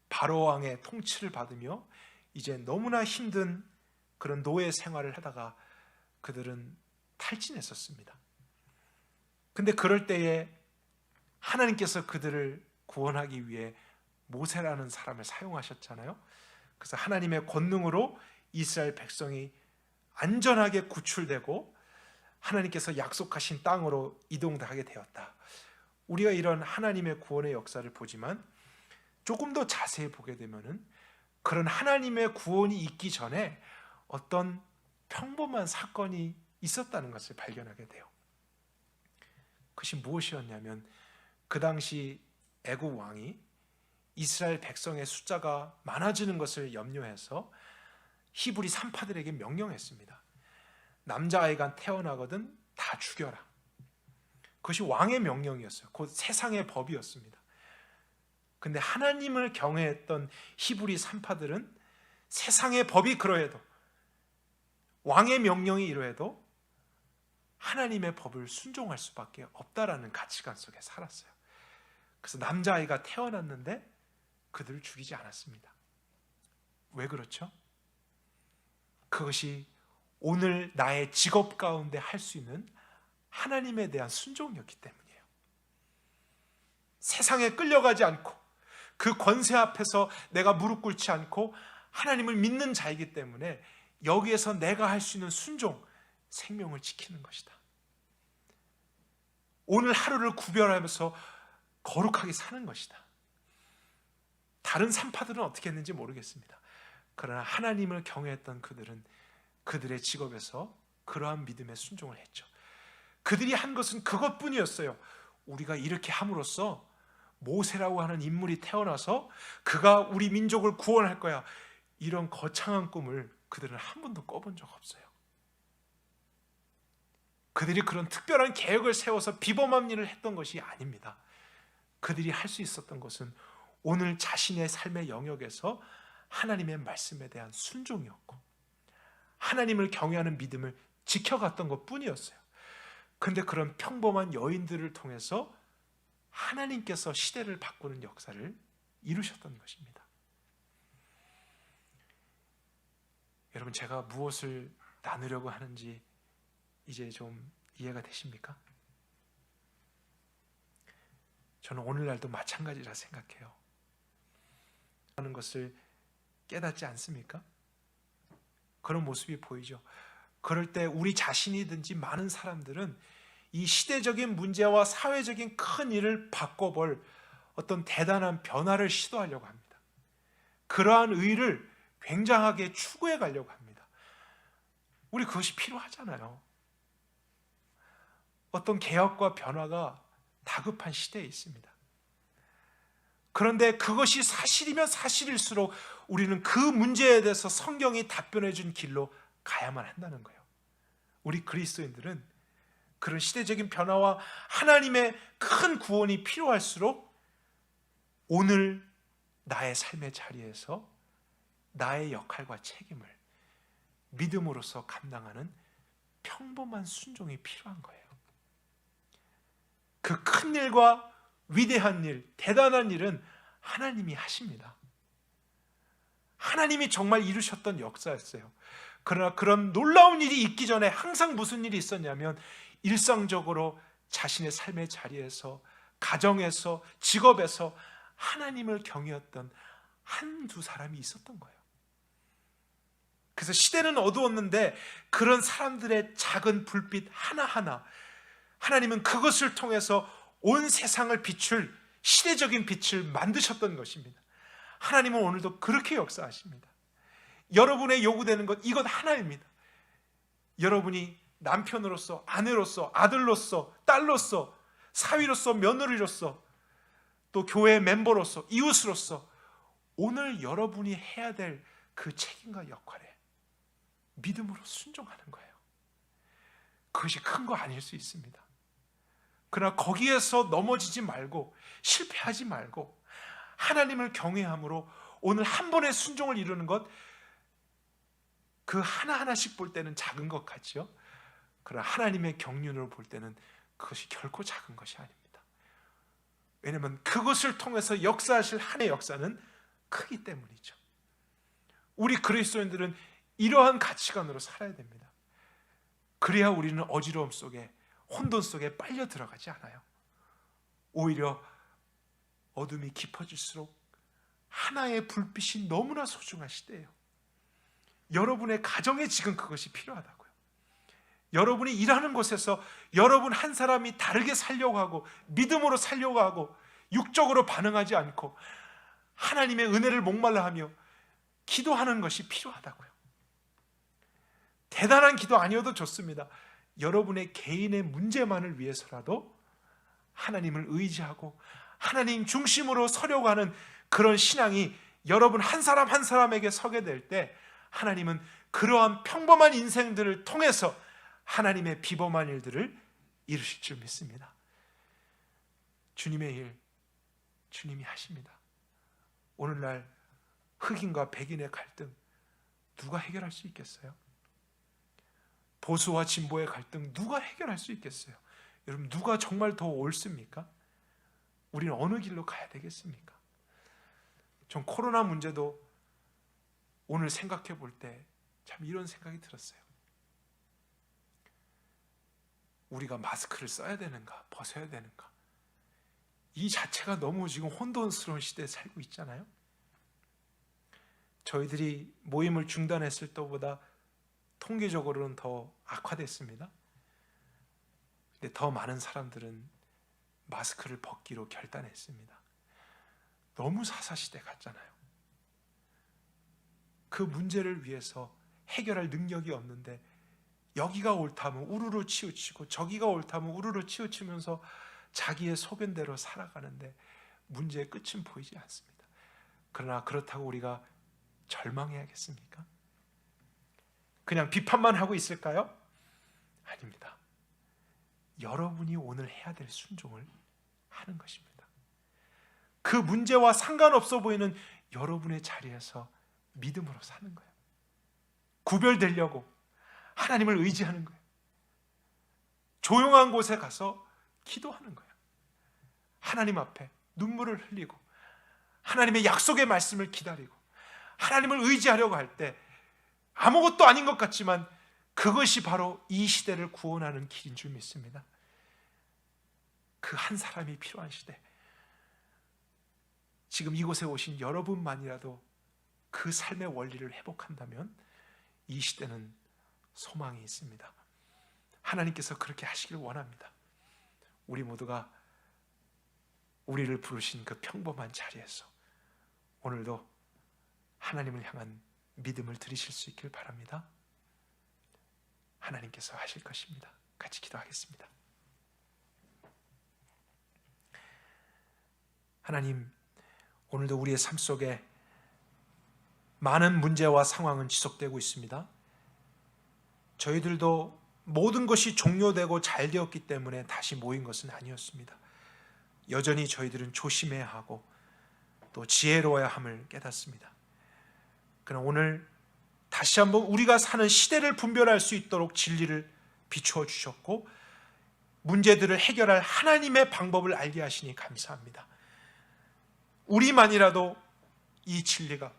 바로 왕의 통치를 받으며 이제 너무나 힘든 그런 노예 생활을 하다가 그들은 탈진했었습니다. 근데 그럴 때에 하나님께서 그들을 구원하기 위해 모세라는 사람을 사용하셨잖아요. 그래서 하나님의 권능으로 이스라엘 백성이 안전하게 구출되고 하나님께서 약속하신 땅으로 이동하게 되었다. 우리가 이런 하나님의 구원의 역사를 보지만 조금 더 자세히 보게 되면은 그런 하나님의 구원이 있기 전에 어떤 평범한 사건이 있었다는 것을 발견하게 돼요. 그것이 무엇이었냐면, 그 당시 애굽 왕이 이스라엘 백성의 숫자가 많아지는 것을 염려해서 히브리 산파들에게 명령했습니다. 남자아이가 태어나거든 다 죽여라. 그것이 왕의 명령이었어요. 곧 세상의 법이었습니다. 근데 하나님을 경외했던 히브리 산파들은 세상의 법이 그러해도, 왕의 명령이 이러해도 하나님의 법을 순종할 수밖에 없다라는 가치관 속에 살았어요. 그래서 남자아이가 태어났는데 그들을 죽이지 않았습니다. 왜 그렇죠? 그것이 오늘 나의 직업 가운데 할 수 있는 하나님에 대한 순종이었기 때문이에요. 세상에 끌려가지 않고 그 권세 앞에서 내가 무릎 꿇지 않고 하나님을 믿는 자이기 때문에 여기에서 내가 할 수 있는 순종, 생명을 지키는 것이다. 오늘 하루를 구별하면서 거룩하게 사는 것이다. 다른 산파들은 어떻게 했는지 모르겠습니다. 그러나 하나님을 경외했던 그들은 그들의 직업에서 그러한 믿음에 순종을 했죠. 그들이 한 것은 그것뿐이었어요. 우리가 이렇게 함으로써 모세라고 하는 인물이 태어나서 그가 우리 민족을 구원할 거야, 이런 거창한 꿈을 그들은 한 번도 꿔본 적 없어요. 그들이 그런 특별한 계획을 세워서 비범한 일을 했던 것이 아닙니다. 그들이 할 수 있었던 것은 오늘 자신의 삶의 영역에서 하나님의 말씀에 대한 순종이었고 하나님을 경외하는 믿음을 지켜갔던 것뿐이었어요. 그런데 그런 평범한 여인들을 통해서 하나님께서 시대를 바꾸는 역사를 이루셨던 것입니다. 여러분, 제가 무엇을 나누려고 하는지 이제 좀 이해가 되십니까? 저는 오늘날도 마찬가지라 생각해요. 하는 것을 깨닫지 않습니까? 그런 모습이 보이죠. 그럴 때 우리 자신이든지 많은 사람들은 이 시대적인 문제와 사회적인 큰 일을 바꿔볼 어떤 대단한 변화를 시도하려고 합니다. 그러한 의를 굉장하게 추구해 가려고 합니다. 우리 그것이 필요하잖아요. 어떤 개혁과 변화가 다급한 시대에 있습니다. 그런데 그것이 사실이면 사실일수록 우리는 그 문제에 대해서 성경이 답변해 준 길로 가야만 한다는 거예요. 우리 그리스도인들은 그런 시대적인 변화와 하나님의 큰 구원이 필요할수록 오늘 나의 삶의 자리에서 나의 역할과 책임을 믿음으로써 감당하는 평범한 순종이 필요한 거예요. 그 큰 일과 위대한 일, 대단한 일은 하나님이 하십니다. 하나님이 정말 이루셨던 역사였어요. 그러나 그런 놀라운 일이 있기 전에 항상 무슨 일이 있었냐면 일상적으로 자신의 삶의 자리에서, 가정에서, 직업에서 하나님을 경외했던 한두 사람이 있었던 거예요. 그래서 시대는 어두웠는데 그런 사람들의 작은 불빛 하나하나, 하나님은 그것을 통해서 온 세상을 비출 시대적인 빛을 만드셨던 것입니다. 하나님은 오늘도 그렇게 역사하십니다. 여러분의 요구되는 것, 이것 하나입니다. 여러분이 남편으로서, 아내로서, 아들로서, 딸로서, 사위로서, 며느리로서, 또 교회 멤버로서, 이웃으로서 오늘 여러분이 해야 될 그 책임과 역할에 믿음으로 순종하는 거예요. 그것이 큰 거 아닐 수 있습니다. 그러나 거기에서 넘어지지 말고 실패하지 말고 하나님을 경외함으로 오늘 한 번의 순종을 이루는 것, 그 하나하나씩 볼 때는 작은 것 같지요. 그러나 하나님의 경륜으로 볼 때는 그것이 결코 작은 것이 아닙니다. 왜냐하면 그것을 통해서 역사하실 하나님의 역사는 크기 때문이죠. 우리 그리스도인들은 이러한 가치관으로 살아야 됩니다. 그래야 우리는 어지러움 속에, 혼돈 속에 빨려 들어가지 않아요. 오히려 어둠이 깊어질수록 하나의 불빛이 너무나 소중한 시대예요. 여러분의 가정에 지금 그것이 필요하다고요. 여러분이 일하는 곳에서 여러분 한 사람이 다르게 살려고 하고 믿음으로 살려고 하고 육적으로 반응하지 않고 하나님의 은혜를 목말라 하며 기도하는 것이 필요하다고요. 대단한 기도 아니어도 좋습니다. 여러분의 개인의 문제만을 위해서라도 하나님을 의지하고 하나님 중심으로 서려고 하는 그런 신앙이 여러분 한 사람 한 사람에게 서게 될 때 하나님은 그러한 평범한 인생들을 통해서 하나님의 비범한 일들을 이루실 줄 믿습니다. 주님의 일, 주님이 하십니다. 오늘날 흑인과 백인의 갈등 누가 해결할 수 있겠어요? 보수와 진보의 갈등 누가 해결할 수 있겠어요? 여러분, 누가 정말 더 옳습니까? 우리는 어느 길로 가야 되겠습니까? 전 코로나 문제도 오늘 생각해 볼 때 참 이런 생각이 들었어요. 우리가 마스크를 써야 되는가, 벗어야 되는가, 이 자체가 너무 지금 혼돈스러운 시대에 살고 있잖아요. 저희들이 모임을 중단했을 때보다 통계적으로는 더 악화됐습니다. 근데 더 많은 사람들은 마스크를 벗기로 결단했습니다. 너무 사사시대 같잖아요. 그 문제를 위해서 해결할 능력이 없는데 여기가 옳다면 우르르 치우치고 저기가 옳다면 우르르 치우치면서 자기의 소견대로 살아가는데 문제의 끝은 보이지 않습니다. 그러나 그렇다고 우리가 절망해야겠습니까? 그냥 비판만 하고 있을까요? 아닙니다. 여러분이 오늘 해야 될 순종을 하는 것입니다. 그 문제와 상관없어 보이는 여러분의 자리에서 믿음으로 사는 거예요. 구별되려고 하나님을 의지하는 거예요. 조용한 곳에 가서 기도하는 거예요. 하나님 앞에 눈물을 흘리고 하나님의 약속의 말씀을 기다리고 하나님을 의지하려고 할 때 아무것도 아닌 것 같지만 그것이 바로 이 시대를 구원하는 길인 줄 믿습니다. 그 한 사람이 필요한 시대, 지금 이곳에 오신 여러분만이라도 그 삶의 원리를 회복한다면 이 시대는 소망이 있습니다. 하나님께서 그렇게 하시길 원합니다. 우리 모두가 우리를 부르신 그 평범한 자리에서 오늘도 하나님을 향한 믿음을 드리실 수 있길 바랍니다. 하나님께서 하실 것입니다. 같이 기도하겠습니다. 하나님, 오늘도 우리의 삶 속에 많은 문제와 상황은 지속되고 있습니다. 저희들도 모든 것이 종료되고 잘 되었기 때문에 다시 모인 것은 아니었습니다. 여전히 저희들은 조심해야 하고 또 지혜로워야 함을 깨닫습니다. 그러나 오늘 다시 한번 우리가 사는 시대를 분별할 수 있도록 진리를 비추어 주셨고 문제들을 해결할 하나님의 방법을 알게 하시니 감사합니다. 우리만이라도 이 진리가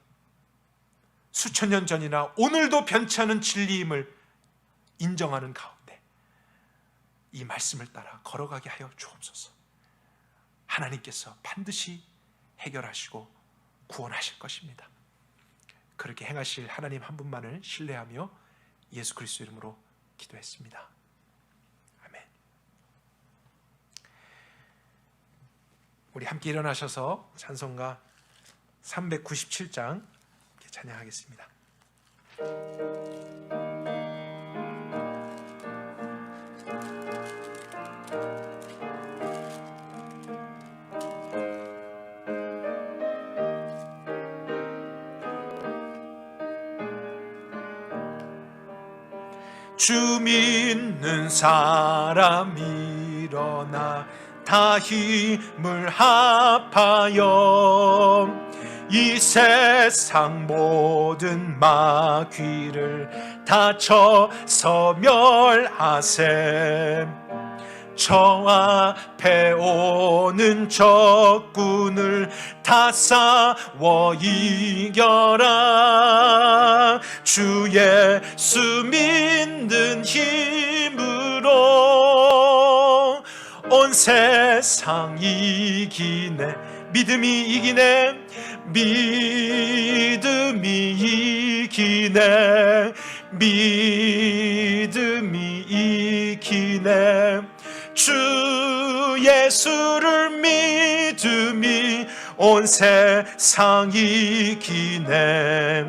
수천 년 전이나 오늘도 변치 않은 진리임을 인정하는 가운데 이 말씀을 따라 걸어가게 하여 주옵소서. 하나님께서 반드시 해결하시고 구원하실 것입니다. 그렇게 행하실 하나님 한 분만을 신뢰하며 예수 그리스도 이름으로 기도했습니다. 아멘. 우리 함께 일어나셔서 찬송가 397장 찬양하겠습니다. 주 믿는 사람 일어나 다 힘을 합하여 이 세상 모든 마귀를 다 쳐서 멸하세. 저 앞에 오는 적군을 다 싸워 이겨라. 주 예수 믿는 힘으로 온 세상 이기네. 믿음이 이기네. 믿음이 이기네. 믿음이 이기네. 주 예수를 믿음이 온 세상 이기네.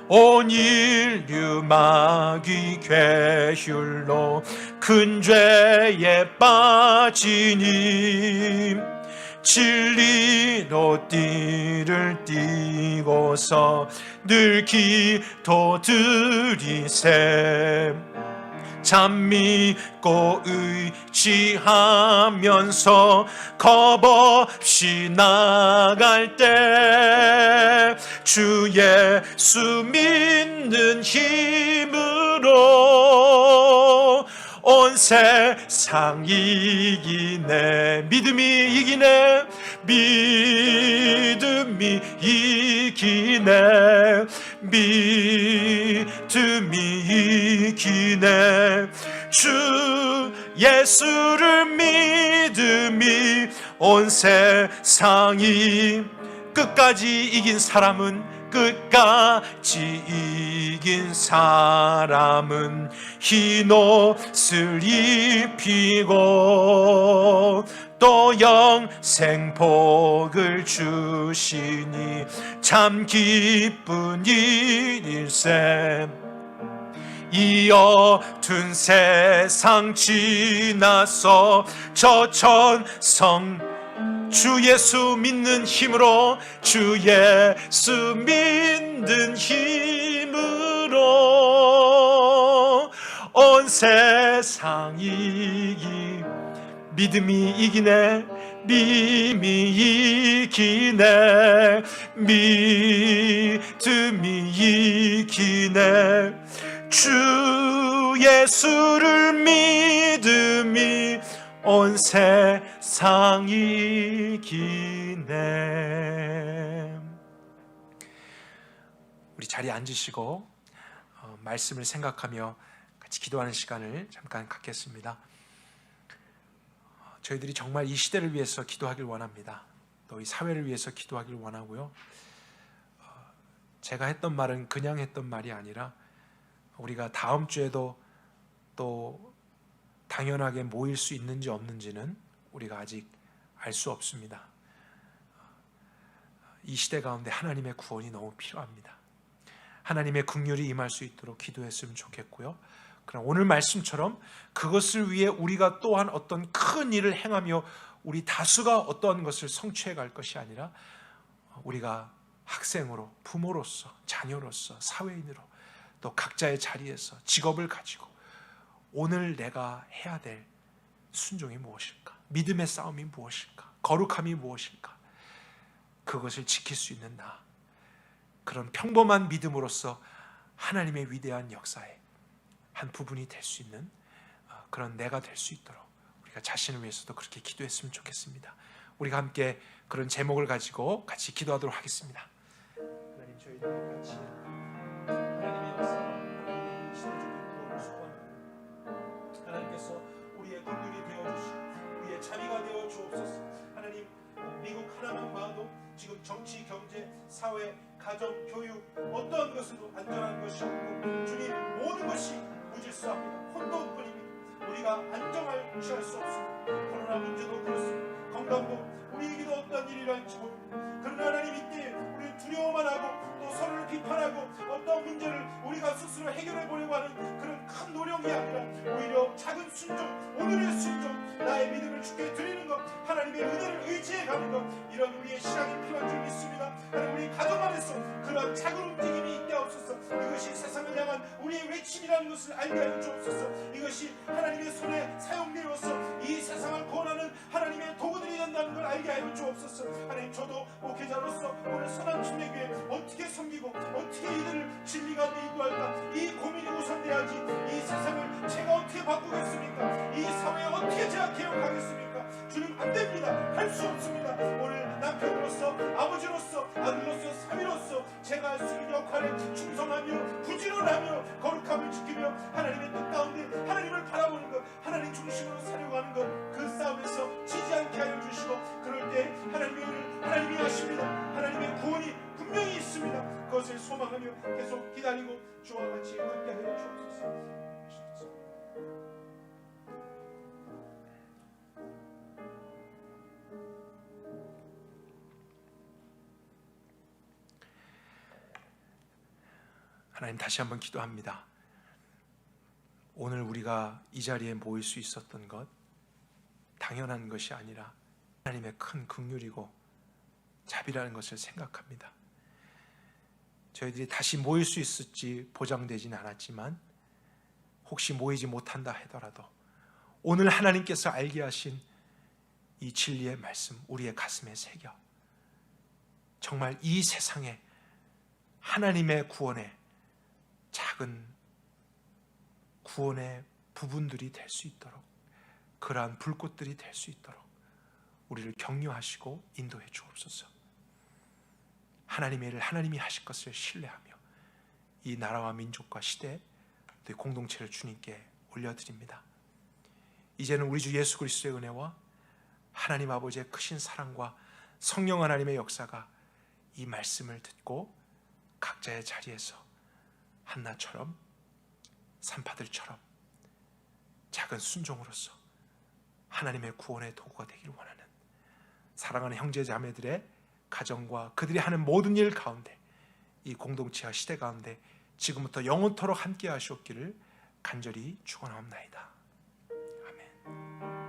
온 인류 마귀 괴휼로 큰 죄에 빠지니 진리로 띠를 띠고서 늘 기도 드리세. 참 믿고 의지하면서 겁없이 나갈 때 주 예수 믿는 힘으로 온 세상 이기네. 믿음이 이기네. 믿음이 이기네. 믿음이 이기네. 주 예수를 믿음이 온 세상이 끝까지 이긴 사람은 끝까지 이긴 사람은 흰 옷을 입히고 또 영생 복을 주시니 참 기쁜 일일세. 이 어두운 세상 지나서 저 천성 주 예수 믿는 힘으로, 주 예수 믿는 힘으로 온 세상이 믿음이 이기네, 믿음이 이기네, 믿음이 이기네. 주 예수를 믿음이 온 세상이 이기네. 우리 자리에 앉으시고 말씀을 생각하며 같이 기도하는 시간을 잠깐 갖겠습니다. 저희들이 정말 이 시대를 위해서 기도하길 원합니다. 또 이 사회를 위해서 기도하길 원하고요. 제가 했던 말은 그냥 했던 말이 아니라 우리가 다음 주에도 또 당연하게 모일 수 있는지 없는지는 우리가 아직 알 수 없습니다. 이 시대 가운데 하나님의 구원이 너무 필요합니다. 하나님의 긍휼이 임할 수 있도록 기도했으면 좋겠고요. 그럼 오늘 말씀처럼 그것을 위해 우리가 또한 어떤 큰 일을 행하며 우리 다수가 어떠한 것을 성취해 갈 것이 아니라 우리가 학생으로, 부모로서, 자녀로서, 사회인으로 또 각자의 자리에서 직업을 가지고 오늘 내가 해야 될 순종이 무엇일까? 믿음의 싸움이 무엇일까? 거룩함이 무엇일까? 그것을 지킬 수 있는 나, 그런 평범한 믿음으로써 하나님의 위대한 역사의 한 부분이 될 수 있는 그런 내가 될 수 있도록 우리가 자신을 위해서도 그렇게 기도했으면 좋겠습니다. 우리가 함께 그런 제목을 가지고 같이 기도하도록 하겠습니다. 하나님, 저희들 같이 하나님의 역사, 이 시대적인 구원을 소원합니다. 하나님께서 우리의 긍휼이 되어주시고 우리의 자비가 되어 주옵소서. 하나님, 미국 하나만 봐도 지금 정치, 경제, 사회, 가정, 교육 어떠한 것으로 안전한 것이 없고 주님, 모든 것이 무질서합니다. 혼돈뿐입니다. 우리가 안정을 취할 수 없습니다. 코로나 문제도 그렇습니다. 건강도 우리에게도 어떤 일이랄지 모릅니다. 그러나 하나님, 이때 우리는 두려워만 하고 또 서로를 비판하고 어떤 문제를 우리가 스스로 해결해 보려고 하는 그런 큰 노력이 아니라 오히려 작은 순종, 오늘의 순종, 나의 믿음을 주께 드리는 것, 하나님의 은혜를 의지해 가는 것, 이런 우리의 신앙이 필요한 줄 믿습니다. 하나님, 우리 가정 안에서 그런 작은 움직임이 있게 없어서 이것이 세상을 향한 우리의 외침이라는 것을 알게 하여 주옵소서. 이것이 하나님의 손에 사용되어서 이 세상을 구원하는 하나님의 도구들이 된다는 걸 알게 하여 주옵소서. 하나님, 저도 목회자로서 오늘 선한침례교회 어떻게 섬기고 어떻게 이들을 진리 가운데 인도할까, 이 고민이 우선돼야지. 이 세상을 제가 어떻게 바꾸겠습니까? 이 사회에 어떻게 제가 개혁하겠습니까? 주님, 안 됩니다. 할 수 없습니다. 오늘 남편으로서, 아버지로서, 아들로서, 사위로서 제가 할 수 있는 역할에 충성하며 부지런하며 거룩함을 지키며 하나님의 뜻 가운데 하나님을 바라보는 것, 하나님 중심으로 살려고 하는 것, 그 싸움에서 지지 않게 하여 주시고, 그럴 때 하나님의 은혜를 하나님이 하십니다. 하나님의 구원이 분명히 있습니다. 그것을 소망하며 계속 기다리고 주와 같이 함께 하여 주옵소서. 하나님, 다시 한번 기도합니다. 오늘 우리가 이 자리에 모일 수 있었던 것 당연한 것이 아니라 하나님의 큰 긍휼이고 자비라는 것을 생각합니다. 저희들이 다시 모일 수 있을지 보장되지는 않았지만 혹시 모이지 못한다 하더라도 오늘 하나님께서 알게 하신 이 진리의 말씀 우리의 가슴에 새겨 정말 이 세상에 하나님의 구원의 작은 구원의 부분들이 될 수 있도록, 그러한 불꽃들이 될 수 있도록 우리를 격려하시고 인도해 주옵소서. 하나님의 일을 하나님이 하실 것을 신뢰하며 이 나라와 민족과 시대, 또 공동체를 주님께 올려드립니다. 이제는 우리 주 예수 그리스도의 은혜와 하나님 아버지의 크신 사랑과 성령 하나님의 역사가 이 말씀을 듣고 각자의 자리에서 한나처럼, 산파들처럼 작은 순종으로서 하나님의 구원의 도구가 되기를 원하는 사랑하는 형제 자매들의 가정과 그들이 하는 모든 일 가운데, 이 공동체와 시대 가운데 지금부터 영원토록 함께 하시옵기를 간절히 축원하옵나이다. 아멘.